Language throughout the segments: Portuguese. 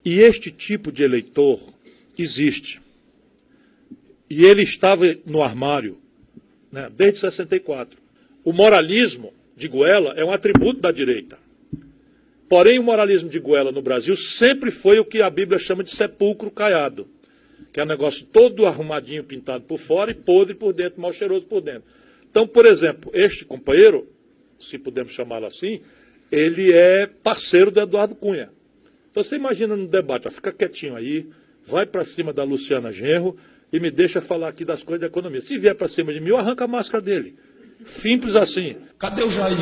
E este tipo de eleitor existe. E ele estava no armário, né, desde 64. O moralismo de Goela é um atributo da direita. Porém, o moralismo de Goela no Brasil sempre foi o que a Bíblia chama de sepulcro caiado, que é um negócio todo arrumadinho, pintado por fora e podre por dentro, mal cheiroso por dentro. Então, por exemplo, este companheiro, se pudermos chamá-lo assim, ele é parceiro do Eduardo Cunha. Então, você imagina no debate, ó, fica quietinho aí, vai para cima da Luciana Genro e me deixa falar aqui das coisas da economia. Se vier para cima de mim, eu arranco a máscara dele. Simples assim. Cadê o Jair?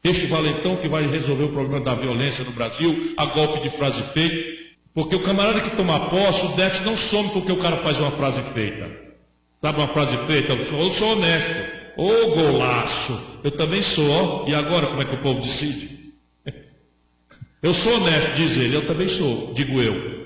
Este valentão que vai resolver o problema da violência no Brasil, a golpe de frase feita. Porque o camarada que toma posse, o déficit não some porque o cara faz uma frase feita. Sabe uma frase feita? Eu sou honesto. Ô golaço! Eu também sou, ó. E agora como é que o povo decide? Eu sou honesto, diz ele. Eu também sou, digo eu.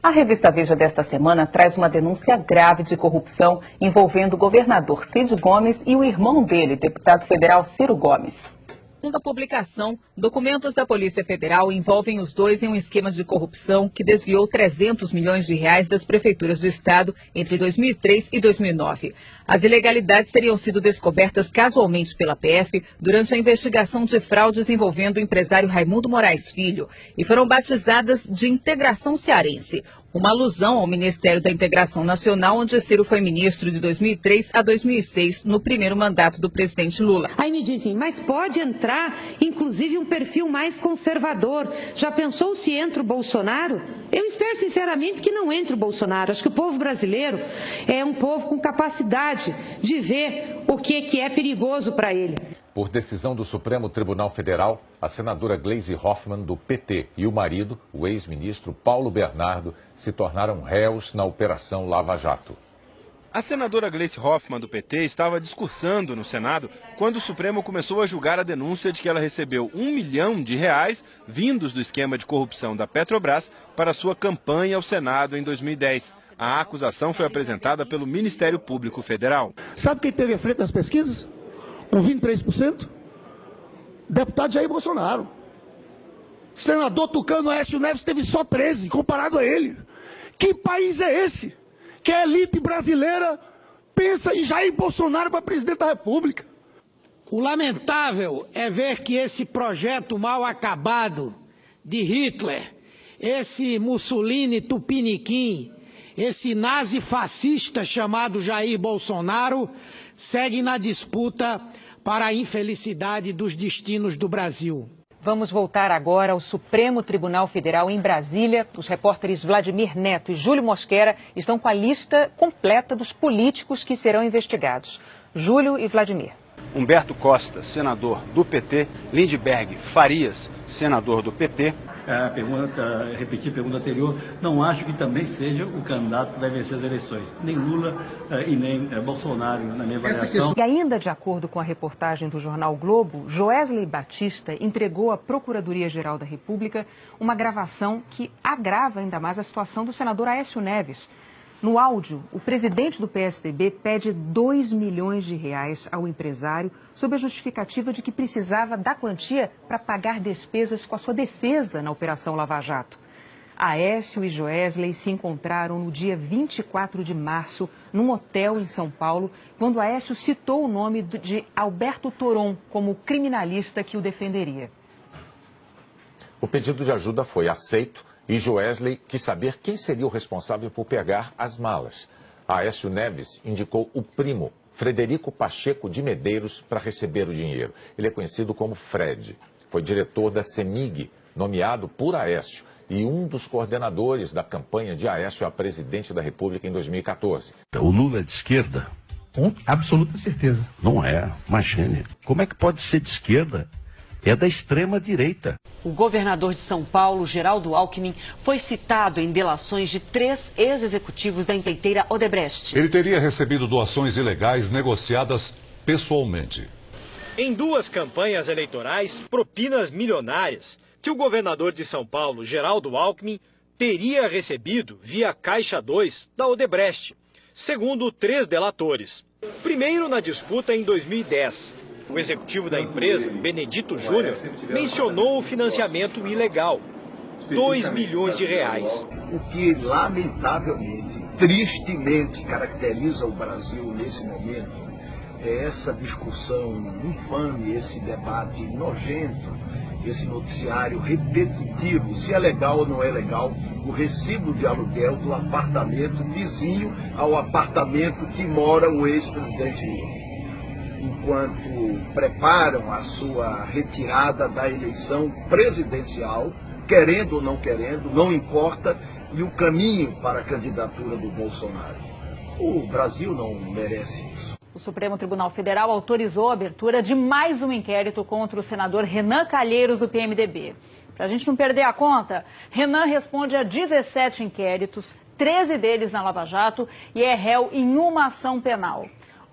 A revista Veja desta semana traz uma denúncia grave de corrupção envolvendo o governador Cid Gomes e o irmão dele, deputado federal Ciro Gomes. Segundo a publicação, documentos da Polícia Federal envolvem os dois em um esquema de corrupção que desviou 300 milhões de reais das prefeituras do estado entre 2003 e 2009. As ilegalidades teriam sido descobertas casualmente pela PF durante a investigação de fraudes envolvendo o empresário Raimundo Moraes Filho e foram batizadas de Integração Cearense, uma alusão ao Ministério da Integração Nacional, onde Ciro foi ministro de 2003 a 2006, no primeiro mandato do presidente Lula. Aí me dizem, mas pode entrar, inclusive, um perfil mais conservador. Já pensou se entra o Bolsonaro? Eu espero, sinceramente, que não entre o Bolsonaro. Acho que o povo brasileiro é um povo com capacidade de ver o que é perigoso para ele. Por decisão do Supremo Tribunal Federal, a senadora Gleisi Hoffmann, do PT, e o marido, o ex-ministro Paulo Bernardo, se tornaram réus na Operação Lava Jato. A senadora Gleisi Hoffmann, do PT, estava discursando no Senado quando o Supremo começou a julgar a denúncia de que ela recebeu R$1 milhão vindos do esquema de corrupção da Petrobras para sua campanha ao Senado em 2010. A acusação foi apresentada pelo Ministério Público Federal. Sabe quem teve à frente das pesquisas? Com 23%? Deputado Jair Bolsonaro. Senador Tucano Aécio Neves teve só 13%, comparado a ele. Que país é esse? Que a elite brasileira pensa em Jair Bolsonaro para presidente da República. O lamentável é ver que esse projeto mal acabado de Hitler, esse Mussolini tupiniquim, esse nazi-fascista chamado Jair Bolsonaro, segue na disputa para a infelicidade dos destinos do Brasil. Vamos voltar agora ao Supremo Tribunal Federal em Brasília. Os repórteres Vladimir Neto e Júlio Mosquera estão com a lista completa dos políticos que serão investigados. Júlio e Vladimir. Humberto Costa, senador do PT. Lindbergh Farias, senador do PT. Repetir a pergunta anterior, não acho que também seja o candidato que vai vencer as eleições. Nem Lula e nem Bolsonaro, na minha avaliação. E ainda de acordo com a reportagem do jornal Globo, Joesley Batista entregou à Procuradoria-Geral da República uma gravação que agrava ainda mais a situação do senador Aécio Neves. No áudio, o presidente do PSDB pede R$2 milhões ao empresário sob a justificativa de que precisava da quantia para pagar despesas com a sua defesa na Operação Lava Jato. Aécio e Joesley se encontraram no dia 24 de março, num hotel em São Paulo, quando Aécio citou o nome de Alberto Toron como criminalista que o defenderia. O pedido de ajuda foi aceito. E Joesley quis saber quem seria o responsável por pegar as malas. Aécio Neves indicou o primo, Frederico Pacheco de Medeiros, para receber o dinheiro. Ele é conhecido como Fred. Foi diretor da CEMIG, nomeado por Aécio, e um dos coordenadores da campanha de Aécio a presidente da República em 2014. O Lula é de esquerda? Com absoluta certeza. Não é, imagine. Como é que pode ser de esquerda? É da extrema-direita. O governador de São Paulo, Geraldo Alckmin, foi citado em delações de 3 ex-executivos da empreiteira Odebrecht. Ele teria recebido doações ilegais negociadas pessoalmente. Em 2 campanhas eleitorais, propinas milionárias que o governador de São Paulo, Geraldo Alckmin, teria recebido via Caixa 2 da Odebrecht, segundo 3 delatores. Primeiro na disputa em 2010. O executivo da empresa, Benedito Júnior, mencionou o financiamento ilegal. 2 milhões de reais. O que, lamentavelmente, tristemente caracteriza o Brasil nesse momento é essa discussão infame, esse debate nojento, esse noticiário repetitivo, se é legal ou não é legal, o recibo de aluguel do apartamento vizinho ao apartamento que mora o ex-presidente Lula. Enquanto preparam a sua retirada da eleição presidencial, querendo ou não querendo, não importa, e o caminho para a candidatura do Bolsonaro. O Brasil não merece isso. O Supremo Tribunal Federal autorizou a abertura de mais um inquérito contra o senador Renan Calheiros, do PMDB. Para a gente não perder a conta, Renan responde a 17 inquéritos, 13 deles na Lava Jato, e é réu em uma ação penal.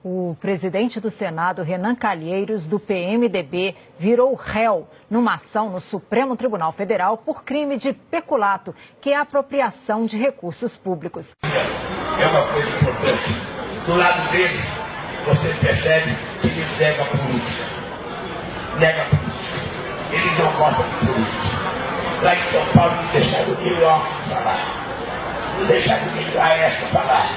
O presidente do Senado, Renan Calheiros, do PMDB, virou réu numa ação no Supremo Tribunal Federal por crime de peculato, que é a apropriação de recursos públicos. É uma coisa importante. Do lado deles, você percebe que eles negam a política. Nega a política. Eles não gostam de política. Lá em São Paulo, não deixaram o Nilo Alckmin falar. Não deixaram o Nilo Aécio falar.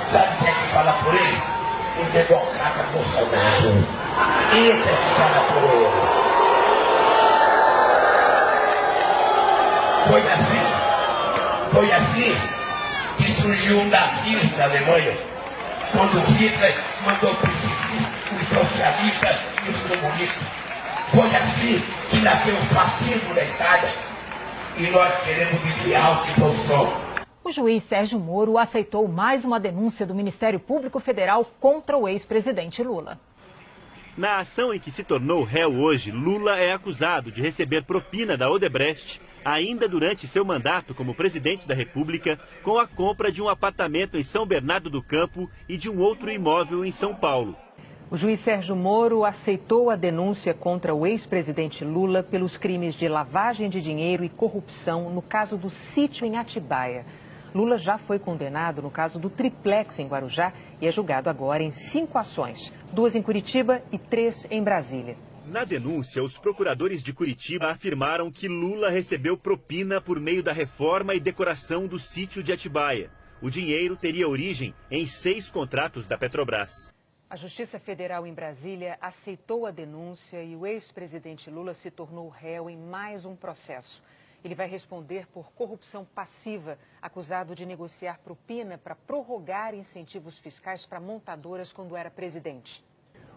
Sabe quem é que fala por ele? O democrata Bolsonaro. Isso é que fala por ele. Foi assim que surgiu o nazismo na Alemanha, quando Hitler mandou perseguir os socialistas e os comunistas. Foi assim que nasceu o fascismo na Itália. E nós queremos dizer alto e bom som. O juiz Sérgio Moro aceitou mais uma denúncia do Ministério Público Federal contra o ex-presidente Lula. Na ação em que se tornou réu hoje, Lula é acusado de receber propina da Odebrecht ainda durante seu mandato como presidente da República, com a compra de um apartamento em São Bernardo do Campo e de um outro imóvel em São Paulo. O juiz Sérgio Moro aceitou a denúncia contra o ex-presidente Lula pelos crimes de lavagem de dinheiro e corrupção no caso do sítio em Atibaia. Lula já foi condenado no caso do triplex em Guarujá e é julgado agora em 5 ações, 2 em Curitiba e 3 em Brasília. Na denúncia, os procuradores de Curitiba afirmaram que Lula recebeu propina por meio da reforma e decoração do sítio de Atibaia. O dinheiro teria origem em 6 contratos da Petrobras. A Justiça Federal em Brasília aceitou a denúncia e o ex-presidente Lula se tornou réu em mais um processo. Ele vai responder por corrupção passiva, acusado de negociar propina para prorrogar incentivos fiscais para montadoras quando era presidente.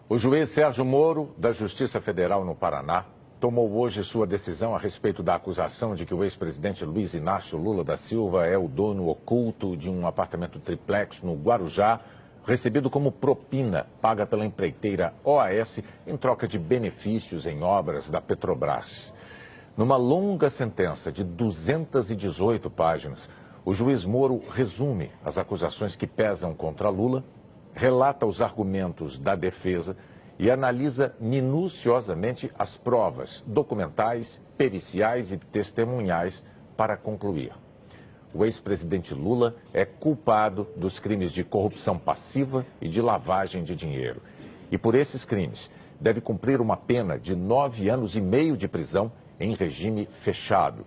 O juiz Sérgio Moro, da Justiça Federal no Paraná, tomou hoje sua decisão a respeito da acusação de que o ex-presidente Luiz Inácio Lula da Silva é o dono oculto de um apartamento triplex no Guarujá, recebido como propina paga pela empreiteira OAS em troca de benefícios em obras da Petrobras. Numa longa sentença de 218 páginas, o juiz Moro resume as acusações que pesam contra Lula, relata os argumentos da defesa e analisa minuciosamente as provas documentais, periciais e testemunhais para concluir. O ex-presidente Lula é culpado dos crimes de corrupção passiva e de lavagem de dinheiro. E por esses crimes, deve cumprir uma pena de 9 anos e meio de prisão em regime fechado.